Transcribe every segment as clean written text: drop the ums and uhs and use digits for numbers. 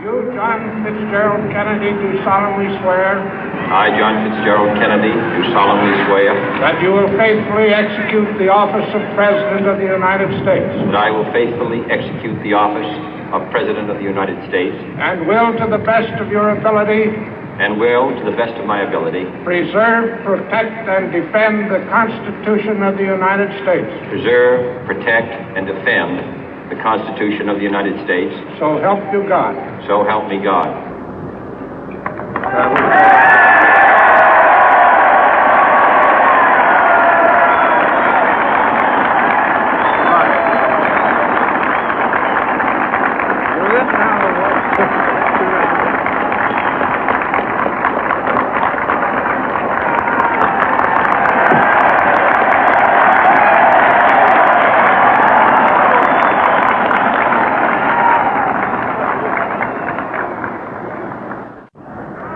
You, John Fitzgerald Kennedy, do solemnly swear. I, John Fitzgerald Kennedy, do solemnly swear. That you will faithfully execute the office of President of the United States. That I will faithfully execute the office of President of the United States. And will, to the best of your ability. And will, to the best of my ability. Preserve, protect, and defend the Constitution of the United States. Preserve, protect, and defend the Constitution of the United States. So help you God. So help me God.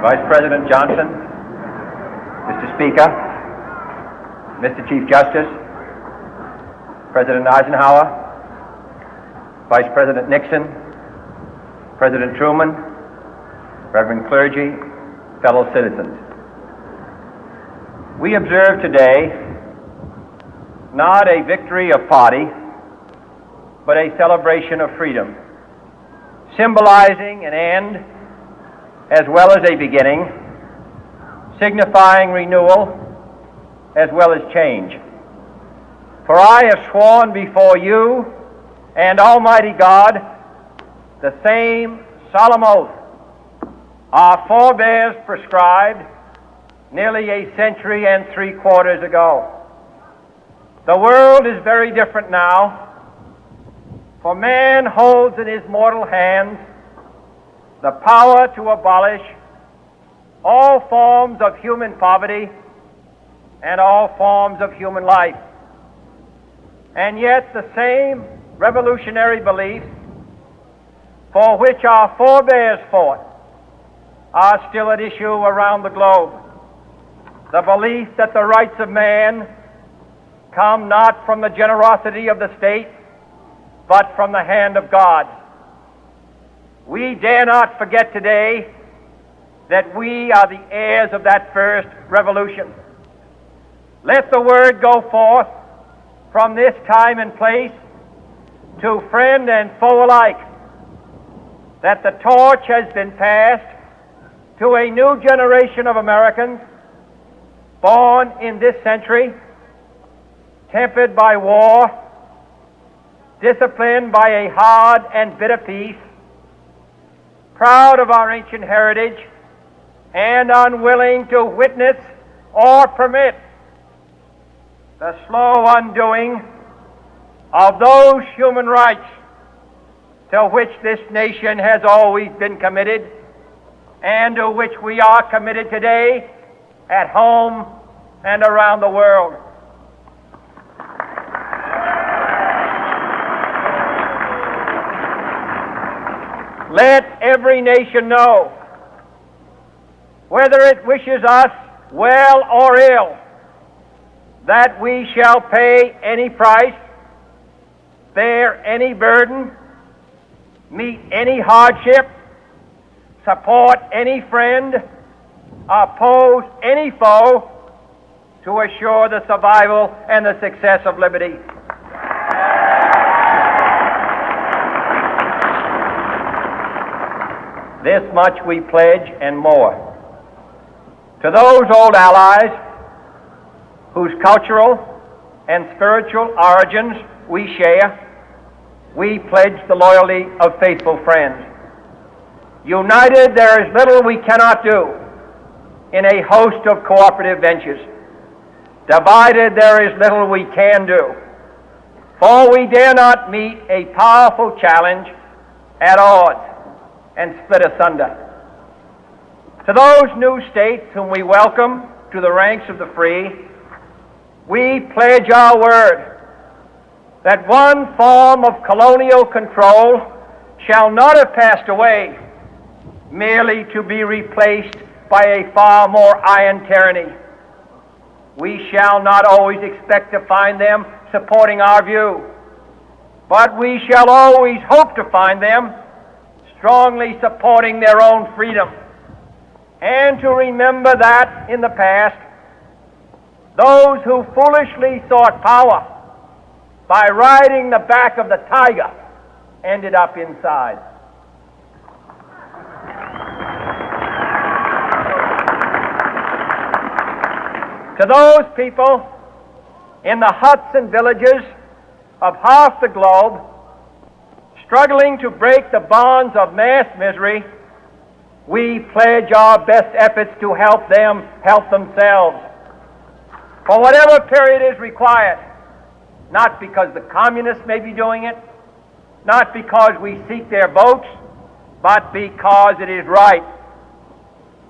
Vice President Johnson, Mr. Speaker, Mr. Chief Justice, President Eisenhower, Vice President Nixon, President Truman, Reverend clergy, fellow citizens. We observe today not a victory of party, but a celebration of freedom, symbolizing an end as well as a beginning, signifying renewal as well as change. For I have sworn before you and Almighty God the same solemn oath our forebears prescribed nearly a century and 3/4 ago. The world is very different now, for man holds in his mortal hands the power to abolish all forms of human poverty and all forms of human life. And yet the same revolutionary beliefs for which our forebears fought are still at issue around the globe. The belief that the rights of man come not from the generosity of the state, but from the hand of God. We dare not forget today that we are the heirs of that first revolution. Let the word go forth from this time and place to friend and foe alike that the torch has been passed to a new generation of Americans born in this century, tempered by war, disciplined by a hard and bitter peace, proud of our ancient heritage, and unwilling to witness or permit the slow undoing of those human rights to which this nation has always been committed and to which we are committed today at home and around the world. Let every nation know, whether it wishes us well or ill, that we shall pay any price, bear any burden, meet any hardship, support any friend, oppose any foe to assure the survival and the success of liberty. This much we pledge and more. To those old allies whose cultural and spiritual origins we share, we pledge the loyalty of faithful friends. United, there is little we cannot do in a host of cooperative ventures. Divided, there is little we can do, for we dare not meet a powerful challenge at odds and split asunder. To those new states whom we welcome to the ranks of the free, we pledge our word that one form of colonial control shall not have passed away, merely to be replaced by a far more iron tyranny. We shall not always expect to find them supporting our view, but we shall always hope to find them strongly supporting their own freedom, and to remember that in the past, those who foolishly sought power by riding the back of the tiger ended up inside. To those people in the huts and villages of half the globe struggling to break the bonds of mass misery, we pledge our best efforts to help them help themselves for whatever period is required, not because the communists may be doing it, not because we seek their votes, but because it is right.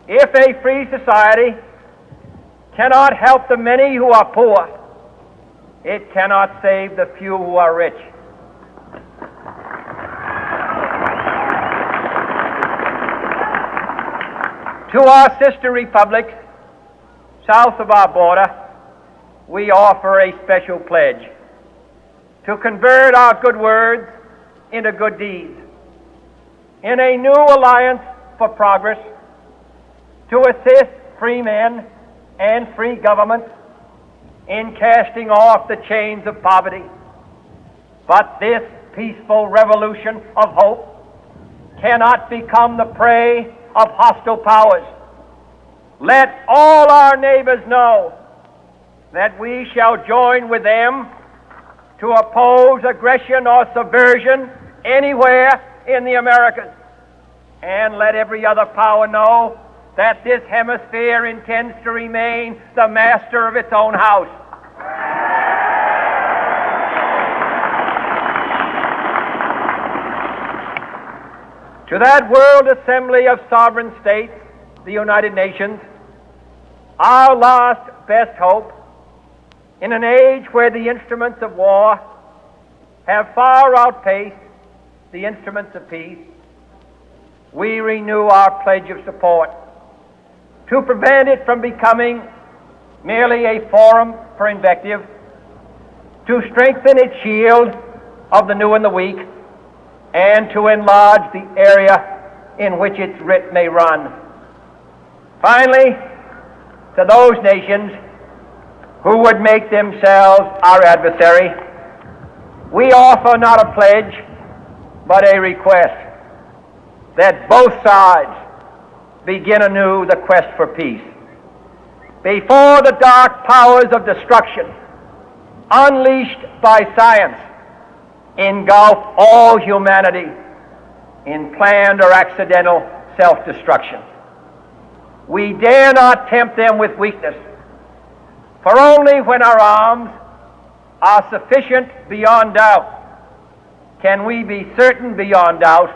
If a free society cannot help the many who are poor, it cannot save the few who are rich. To our sister republics south of our border, we offer a special pledge to convert our good words into good deeds, in a new alliance for progress, to assist free men and free governments in casting off the chains of poverty. But this peaceful revolution of hope cannot become the prey of hostile powers. Let all our neighbors know that we shall join with them to oppose aggression or subversion anywhere in the Americas. And let every other power know that this hemisphere intends to remain the master of its own house. To that World Assembly of Sovereign States, the United Nations, our last best hope, in an age where the instruments of war have far outpaced the instruments of peace, we renew our pledge of support to prevent it from becoming merely a forum for invective, to strengthen its shield of the new and the weak, and to enlarge the area in which its writ may run. Finally, to those nations who would make themselves our adversary, we offer not a pledge, but a request that both sides begin anew the quest for peace. Before the dark powers of destruction, unleashed by science, engulf all humanity in planned or accidental self-destruction, we dare not tempt them with weakness, for only when our arms are sufficient beyond doubt can we be certain beyond doubt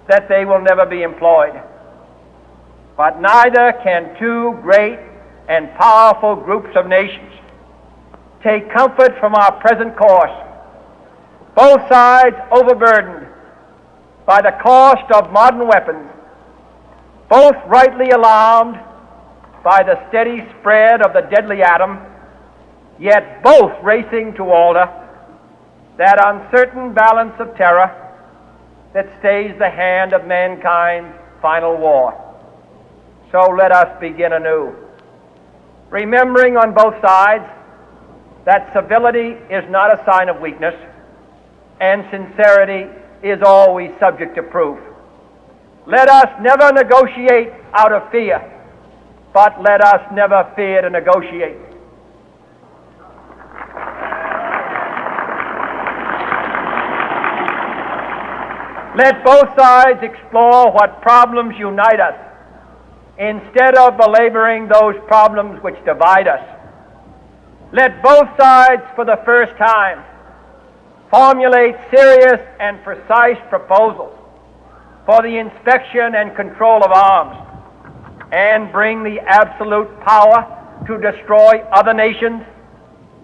that they will never be employed. But neither can two great and powerful groups of nations take comfort from our present course, both sides overburdened by the cost of modern weapons, both rightly alarmed by the steady spread of the deadly atom, yet both racing to alter that uncertain balance of terror that stays the hand of mankind's final war. So let us begin anew, remembering on both sides that civility is not a sign of weakness, and sincerity is always subject to proof. Let us never negotiate out of fear, but let us never fear to negotiate. Let both sides explore what problems unite us, instead of belaboring those problems which divide us. Let both sides, for the first time, formulate serious and precise proposals for the inspection and control of arms, and bring the absolute power to destroy other nations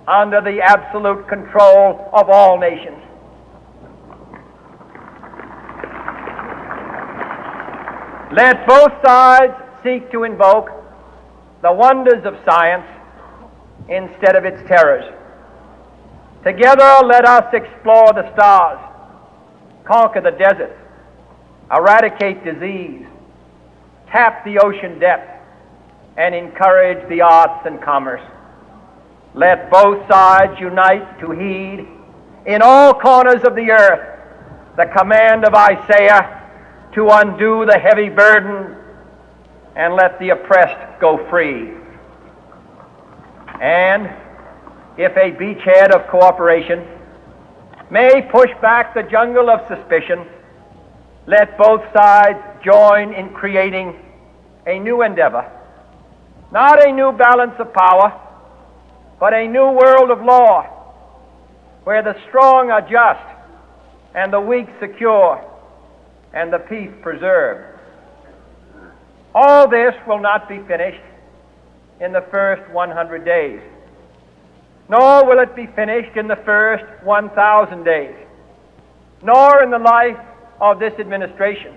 under the absolute control of all nations. Let both sides seek to invoke the wonders of science instead of its terrors. Together, let us explore the stars, conquer the deserts, eradicate disease, tap the ocean depths, and encourage the arts and commerce. Let both sides unite to heed in all corners of the earth the command of Isaiah to undo the heavy burden and let the oppressed go free. And if a beachhead of cooperation may push back the jungle of suspicion, let both sides join in creating a new endeavor, not a new balance of power, but a new world of law, where the strong are just and the weak secure and the peace preserved. All this will not be finished in the first 100 days, nor will it be finished in the first 1,000 days, nor in the life of this administration,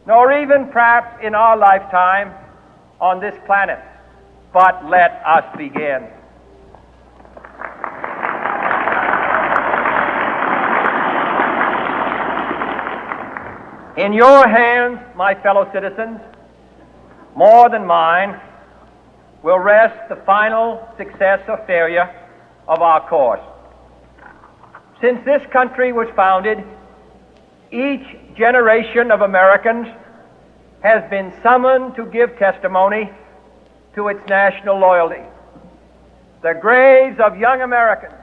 nor even perhaps in our lifetime on this planet. But let us begin. In your hands, my fellow citizens, more than mine, will rest the final success or failure of our course. Since this country was founded, each generation of Americans has been summoned to give testimony to its national loyalty. The graves of young Americans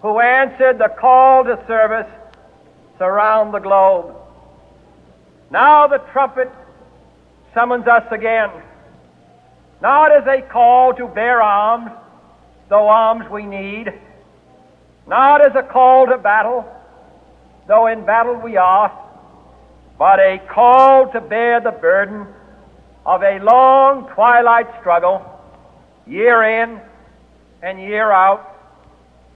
who answered the call to service surround the globe. Now the trumpet summons us again, not as a call to bear arms, though arms we need, not as a call to battle, though in battle we are, but a call to bear the burden of a long twilight struggle, year in and year out,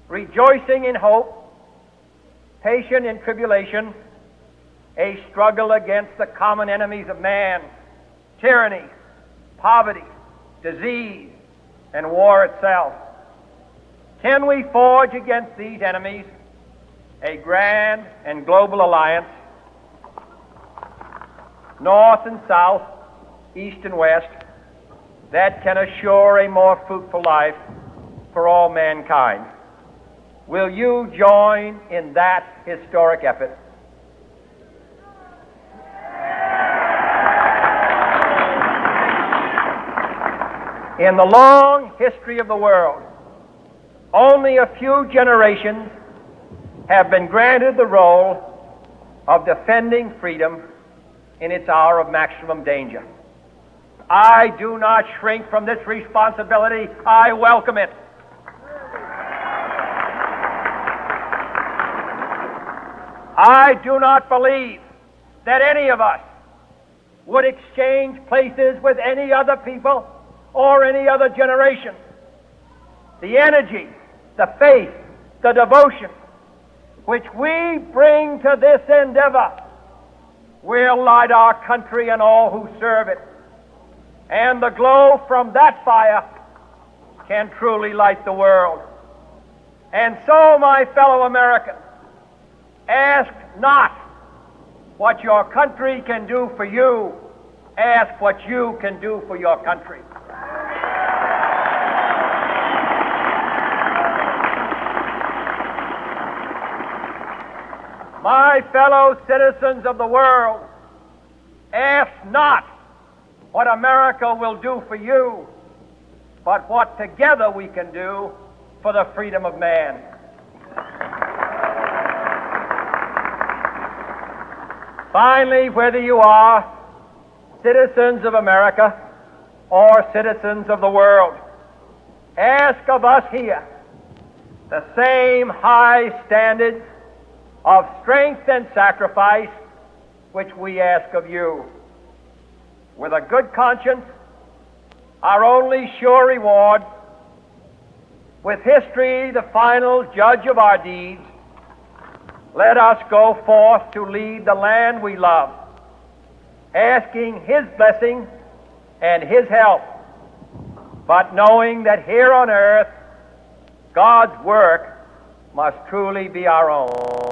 rejoicing in hope, patient in tribulation, a struggle against the common enemies of man, tyranny, poverty, disease, and war itself. Can we forge against these enemies a grand and global alliance, north and south, east and west, that can assure a more fruitful life for all mankind? Will you join in that historic effort? In the long history of the world, only a few generations have been granted the role of defending freedom in its hour of maximum danger. I do not shrink from this responsibility. I welcome it. I do not believe that any of us would exchange places with any other people or any other generation. The energy, the faith, the devotion which we bring to this endeavor will light our country and all who serve it. And the glow from that fire can truly light the world. And so, my fellow Americans, ask not what your country can do for you. Ask what you can do for your country. My fellow citizens of the world, ask not what America will do for you, but what together we can do for the freedom of man. Finally, whether you are citizens of America or citizens of the world, ask of us here the same high standards of strength and sacrifice which we ask of you. With a good conscience, our only sure reward, with history the final judge of our deeds, let us go forth to lead the land we love, asking His blessing and His help, but knowing that here on earth God's work must truly be our own.